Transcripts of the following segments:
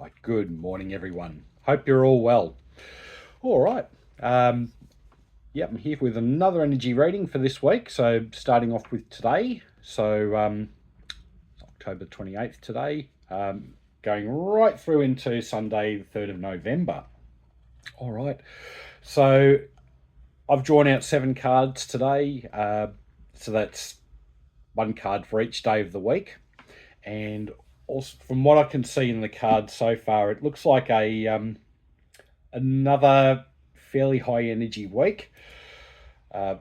Right, good morning, everyone. Hope you're all well. All right. Um, I'm here with another energy reading for this week. So, starting off with today. October 28th today, going right through into Sunday, the 3rd of November. All right. So, I've drawn out 7 cards today. So, that's one card for each day of the week. And also, from what I can see in the cards so far, it looks like another fairly high energy week.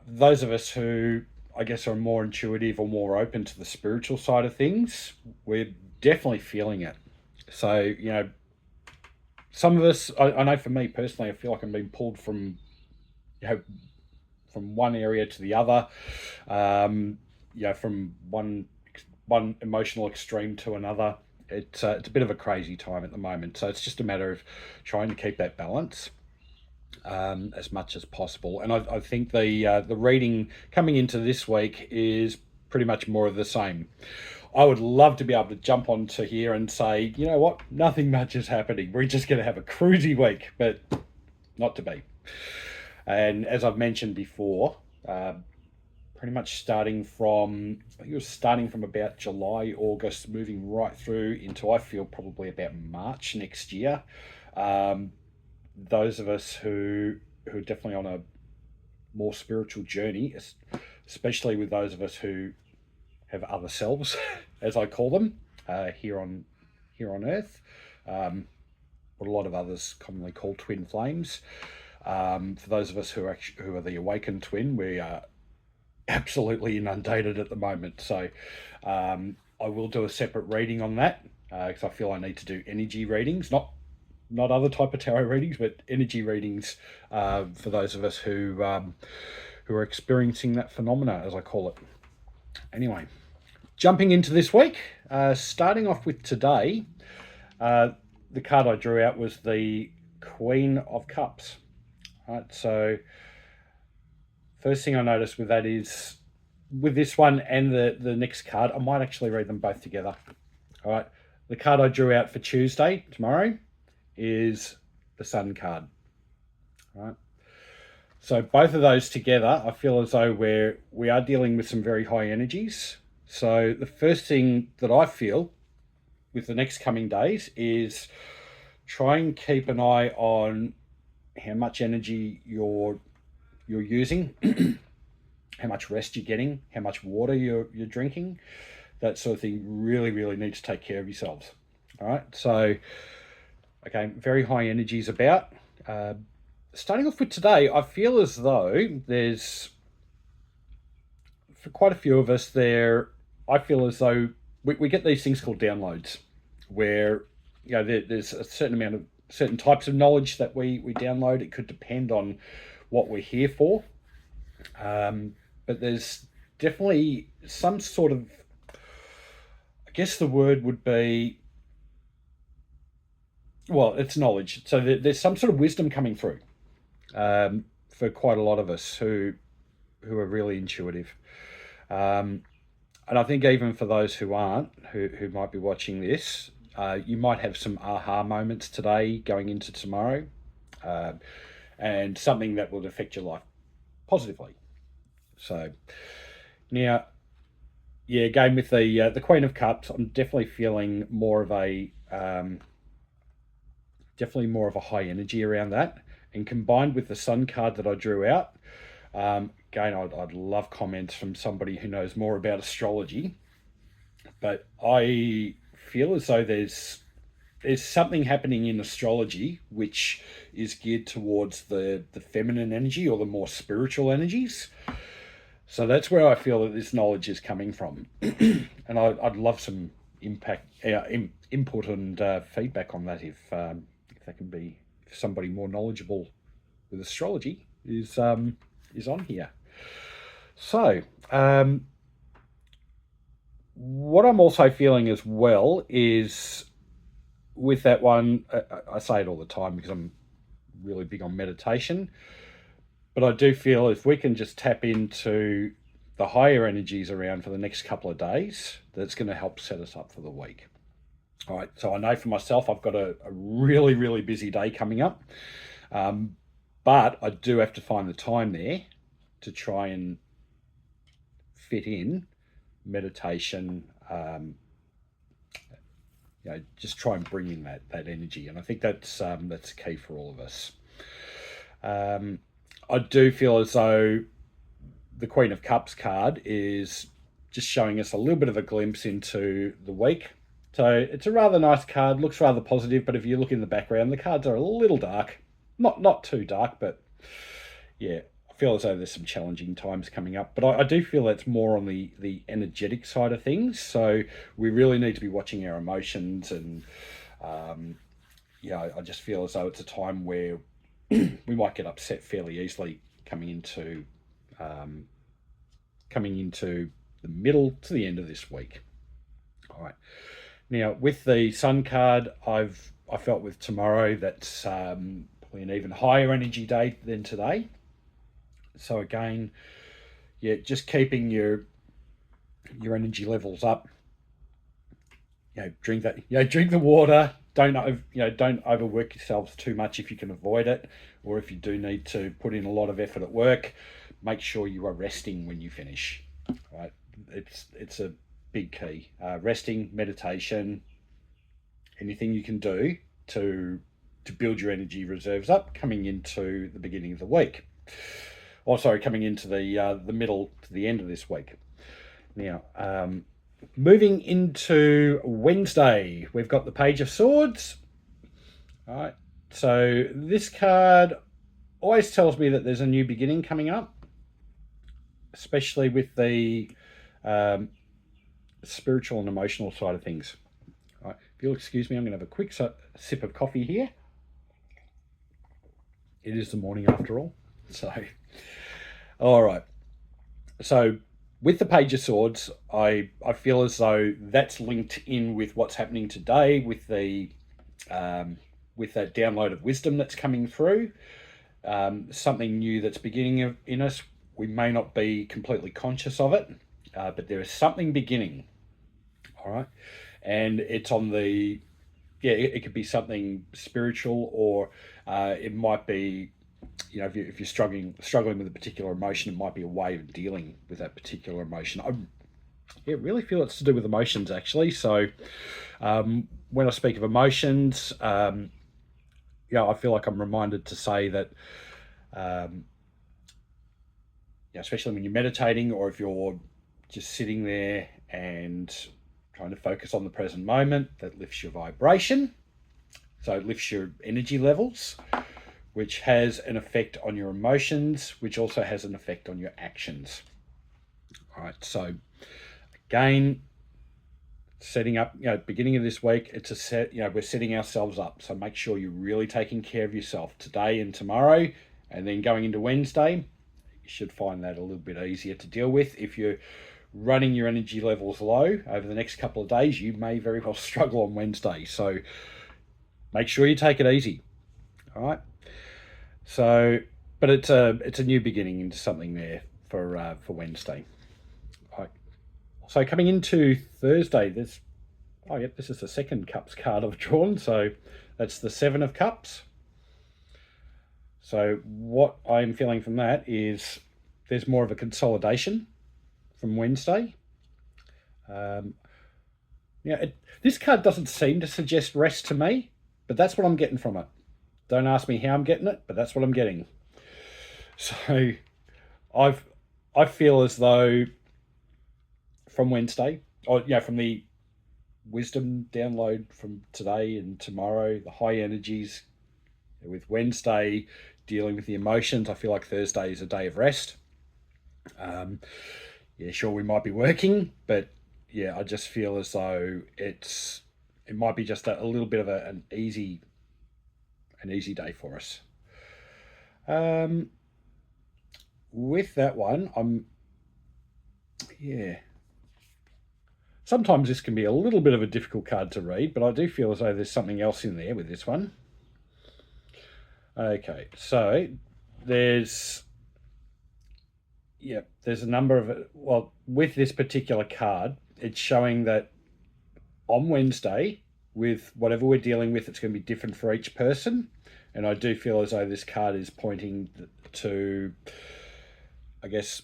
Those of us who I guess are more intuitive or more open to the spiritual side of things, we're definitely feeling it. So, some of us, I know for me personally, I feel like I'm being pulled from, you know, from one area to the other, from one emotional extreme to another. It's a bit of a crazy time at the moment, so it's just a matter of trying to keep that balance as much as possible. And I think the reading coming into this week is pretty much more of the same. I would love to be able to jump onto here and say, you know what, nothing much is happening. We're just going to have a cruisy week, but not to be. And as I've mentioned before, pretty much I think it was starting from about July, August, moving right through into, I feel, probably about March next year. Um, those of us who are definitely on a more spiritual journey, especially with those of us who have other selves, as I call them, here on Earth, what a lot of others commonly call twin flames. For those of us who are the awakened twin, we are absolutely inundated at the moment. So I will do a separate reading on that because I feel I need to do energy readings, not other type of tarot readings, but energy readings for those of us who are experiencing that phenomena, as I call it. Anyway, jumping into this week, starting off with today, the card I drew out was the Queen of Cups. Right, so first thing I noticed with that is with this one and the next card, I might actually read them both together. All right, the card I drew out for Tuesday, tomorrow, is the Sun card. All right. So both of those together, I feel as though we are dealing with some very high energies. So the first thing that I feel with the next coming days is try and keep an eye on how much energy you're using, how much rest you're getting, how much water you're drinking, that sort of thing. Really, really need to take care of yourselves. All right. So, okay, very high energies about. Starting off with today, I feel as though there's, for quite a few of us there, I feel as though we get these things called downloads, where there's a certain amount of certain types of knowledge that we download. It could depend on what we're here for, but there's definitely some sort of, I guess the word would be, well, it's knowledge. So there's some sort of wisdom coming through for quite a lot of us who are really intuitive. Um, and I think even for those who aren't, who might be watching this, you might have some aha moments today going into tomorrow, uh, and something that will affect your life positively. So now, yeah, again with the Queen of Cups, I'm definitely feeling definitely more of a high energy around that, and combined with the Sun card that I drew out. Again, I'd love comments from somebody who knows more about astrology, but I feel as though there's something happening in astrology which is geared towards the feminine energy or the more spiritual energies. So that's where I feel that this knowledge is coming from, and I'd love some input and feedback on that if that can be, if somebody more knowledgeable with astrology is on here. So what I'm also feeling as well is with that one, I say it all the time because I'm really big on meditation, but I do feel if we can just tap into the higher energies around for the next couple of days, that's going to help set us up for the week. All right, so I know for myself, I've got a really, really busy day coming up, um, but I do have to find the time there to try and fit in meditation. Just try and bring in that energy, and I think that's key for all of us. Um, I do feel as though the Queen of Cups card is just showing us a little bit of a glimpse into the week. So it's a rather nice card, looks rather positive, but if you look in the background, the cards are a little dark. Not too dark, but yeah, I feel as though there's some challenging times coming up. But I do feel that's more on the energetic side of things. So we really need to be watching our emotions, and um, I just feel as though it's a time where we might get upset fairly easily coming into um, the middle to the end of this week. All right. Now with the Sun card, I felt with tomorrow that's probably an even higher energy day than today. So again, yeah, just keeping your energy levels up. Drink that. Drink the water. Don't overwork yourselves too much if you can avoid it, or if you do need to put in a lot of effort at work, make sure you are resting when you finish. Right, it's a big key. Resting, meditation, anything you can do to build your energy reserves up coming into the beginning of the week. Or sorry, coming into the middle to the end of this week. Now, moving into Wednesday, we've got the Page of Swords. All right. So this card always tells me that there's a new beginning coming up, especially with the spiritual and emotional side of things. All right. If you'll excuse me, I'm going to have a quick sip of coffee here. It is the morning after all. So, all right. So with the Page of Swords, I feel as though that's linked in with what's happening today with that download of wisdom that's coming through. Something new that's beginning in us. We may not be completely conscious of it, but there is something beginning. All right, and it's on the it could be something spiritual, or it might be, if you're struggling with a particular emotion, it might be a way of dealing with that particular emotion. I really feel it's to do with emotions, actually. So when I speak of emotions, I feel like I'm reminded to say that, especially when you're meditating, or if you're just sitting there and trying to focus on the present moment, that lifts your vibration. So it lifts your energy levels, which has an effect on your emotions, which also has an effect on your actions. All right, so again, setting up, beginning of this week, it's a set, we're setting ourselves up. So make sure you're really taking care of yourself today and tomorrow, and then going into Wednesday, you should find that a little bit easier to deal with. If you're running your energy levels low over the next couple of days, you may very well struggle on Wednesday. So make sure you take it easy. All right. So, but it's a new beginning into something there for Wednesday. All right. So coming into Thursday, this is the second Cups card I've drawn. So that's the Seven of Cups. So what I'm feeling from that is there's more of a consolidation from Wednesday. This card doesn't seem to suggest rest to me, but that's what I'm getting from it. Don't ask me how I'm getting it, but that's what I'm getting. So I feel as though from Wednesday, or from the wisdom download from today and tomorrow, the high energies, with Wednesday dealing with the emotions, I feel like Thursday is a day of rest. Sure, we might be working, but I just feel as though it might be just a little bit of an easy day for us. With that one, sometimes this can be a little bit of a difficult card to read, but I do feel as though there's something else in there with this one. Okay, so there's a number of, with this particular card, it's showing that on Wednesday, with whatever we're dealing with, it's going to be different for each person. And I do feel as though this card is pointing to, I guess,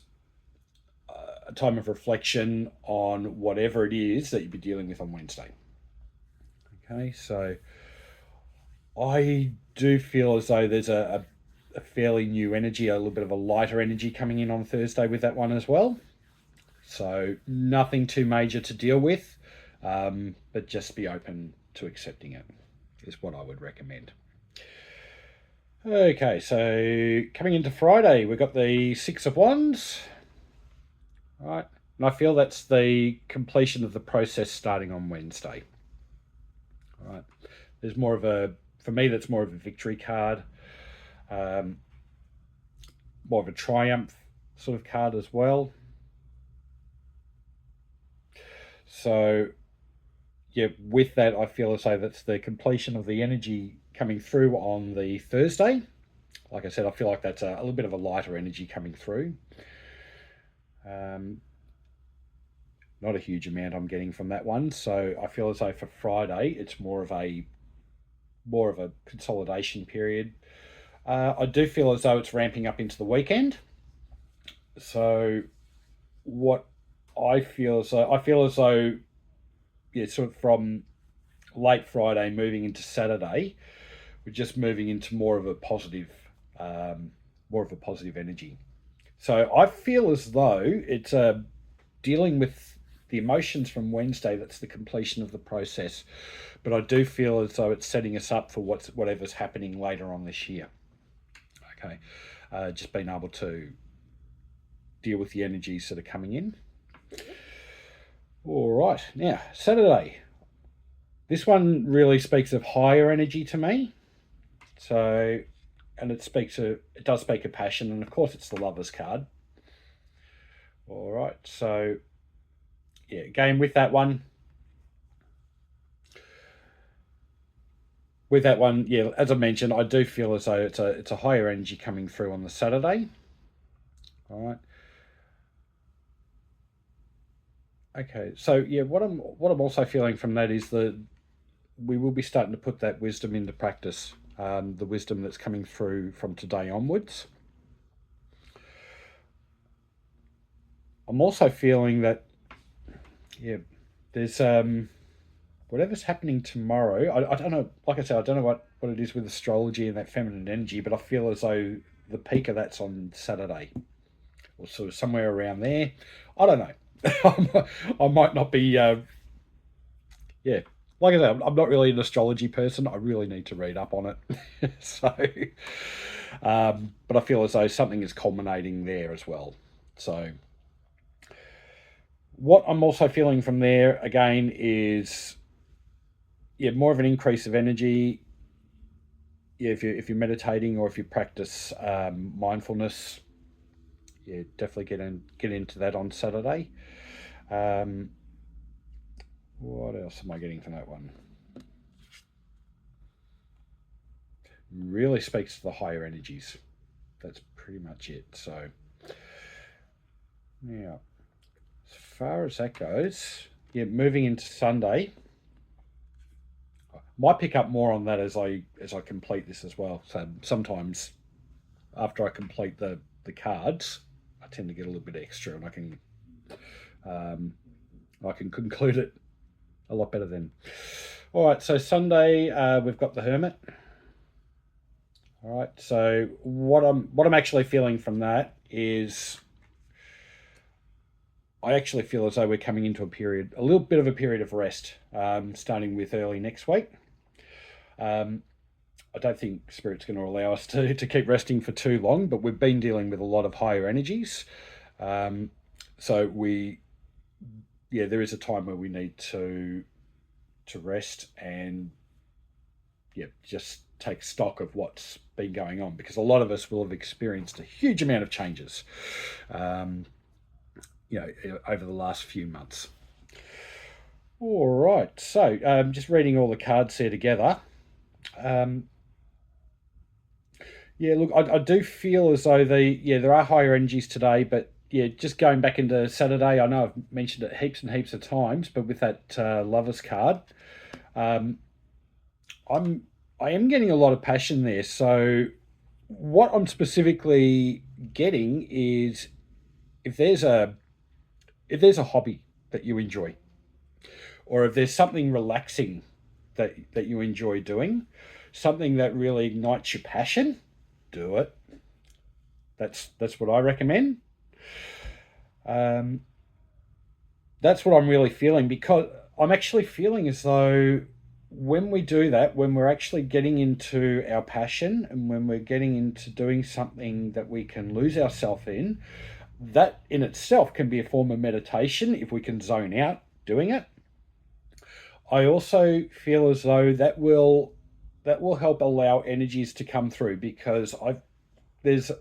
a time of reflection on whatever it is that you'll be dealing with on Wednesday. Okay, so I do feel as though there's a fairly new energy, a little bit of a lighter energy coming in on Thursday with that one as well. So nothing too major to deal with, but just be open to accepting it is what I would recommend. Okay, so coming into Friday, we've got the Six of Wands. All right, and I feel that's the completion of the process starting on Wednesday. All right, there's more of a, for me, that's more of a victory card, more of a triumph sort of card as well. So, yeah, with that, I feel as though that's the completion of the energy coming through on the Thursday. Like I said, I feel like that's a little bit of a lighter energy coming through. Not a huge amount I'm getting from that one. So I feel as though for Friday, it's more of a consolidation period. I do feel as though it's ramping up into the weekend. So what I feel as though, yeah, sort of from late Friday moving into Saturday, we're just moving into more of a positive energy. So I feel as though it's dealing with the emotions from Wednesday. That's the completion of the process, but I do feel as though it's setting us up for whatever's happening later on this year. Okay, just being able to deal with the energies that are coming in. All right, now Saturday. This one really speaks of higher energy to me. So, and it does speak of passion, and of course it's the Lovers card. All right, so yeah, again with that one, yeah, as I mentioned, I do feel as though it's a higher energy coming through on the Saturday. All right. Okay, so yeah, what I'm also feeling from that is that we will be starting to put that wisdom into practice. The wisdom that's coming through from today onwards. I'm also feeling that, yeah, there's whatever's happening tomorrow. I don't know. Like I said, I don't know what it is with astrology and that feminine energy, but I feel as though the peak of that's on Saturday, or sort of somewhere around there. I don't know. I might not be. Yeah, like I said, I'm not really an astrology person. I really need to read up on it. So, but I feel as though something is culminating there as well. So, what I'm also feeling from there again is, yeah, more of an increase of energy. Yeah, if you're meditating or if you practice mindfulness, yeah, definitely get into that on Saturday. What else am I getting from that one? Really speaks to the higher energies. That's pretty much it. So, yeah, as far as that goes, yeah, moving into Sunday, might pick up more on that as I complete this as well. So sometimes after I complete the cards, I tend to get a little bit extra, and I can conclude it a lot better then. All right, so Sunday we've got the Hermit. All right, so what I'm actually feeling from that is, I actually feel as though we're coming into a little bit of a period of rest, starting with early next week. I don't think Spirit's going to allow us to keep resting for too long, but we've been dealing with a lot of higher energies. So there is a time where we need to rest and just take stock of what's been going on, because a lot of us will have experienced a huge amount of changes, over the last few months. All right, so just reading all the cards here together. Look, I do feel as though there are higher energies today, but yeah, just going back into Saturday, I know I've mentioned it heaps and heaps of times, but with that Lovers card, Um, I am getting a lot of passion there. So what I'm specifically getting is if there's a hobby that you enjoy, or if there's something relaxing that you enjoy doing, something that really ignites your passion, do it. That's what I recommend. Um, that's what I'm really feeling, because I'm actually feeling as though when we do that, when we're actually getting into our passion and when we're getting into doing something that we can lose ourselves in, that in itself can be a form of meditation if we can zone out doing it. I also feel as though that will help allow energies to come through, because I there's,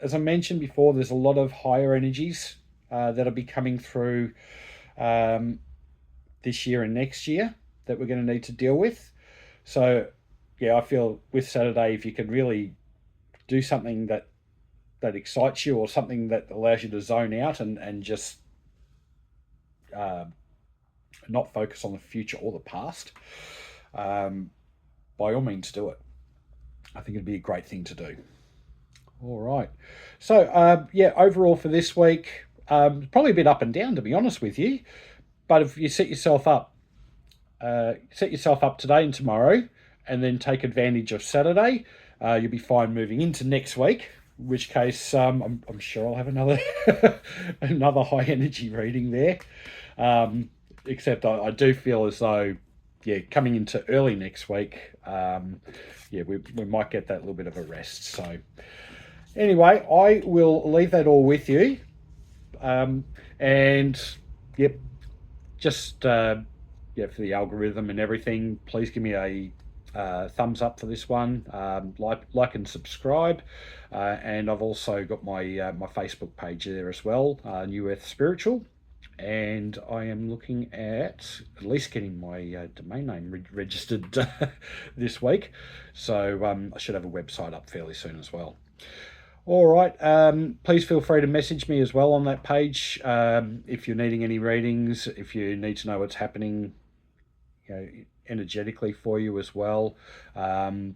as I mentioned before, there's a lot of higher energies that'll be coming through um, this year and next year that we're going to need to deal with. So, yeah, I feel with Saturday, if you can really do something that excites you, or something that allows you to zone out and just uh, not focus on the future or the past, um, by all means do it. I think it'd be a great thing to do. All right. So, yeah, overall for this week, probably a bit up and down, to be honest with you. But if you set yourself up today and tomorrow, and then take advantage of Saturday, you'll be fine moving into next week. In which case, I'm sure I'll have another another high energy reading there. Except I do feel as though, yeah, coming into early next week, yeah, we might get that little bit of a rest. So anyway, I will leave that all with you. And yep, just yeah, for the algorithm and everything, please give me a thumbs up for this one. Like and subscribe, and I've also got my my Facebook page there as well, New Earth Spiritual, and I am looking at least getting my domain name registered this week, so I should have a website up fairly soon as well. All right. Please feel free to message me as well on that page, if you're needing any readings, if you need to know what's happening, you know, energetically for you as well. And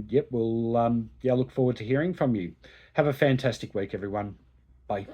yep, we'll yeah, look forward to hearing from you. Have a fantastic week, everyone. Bye.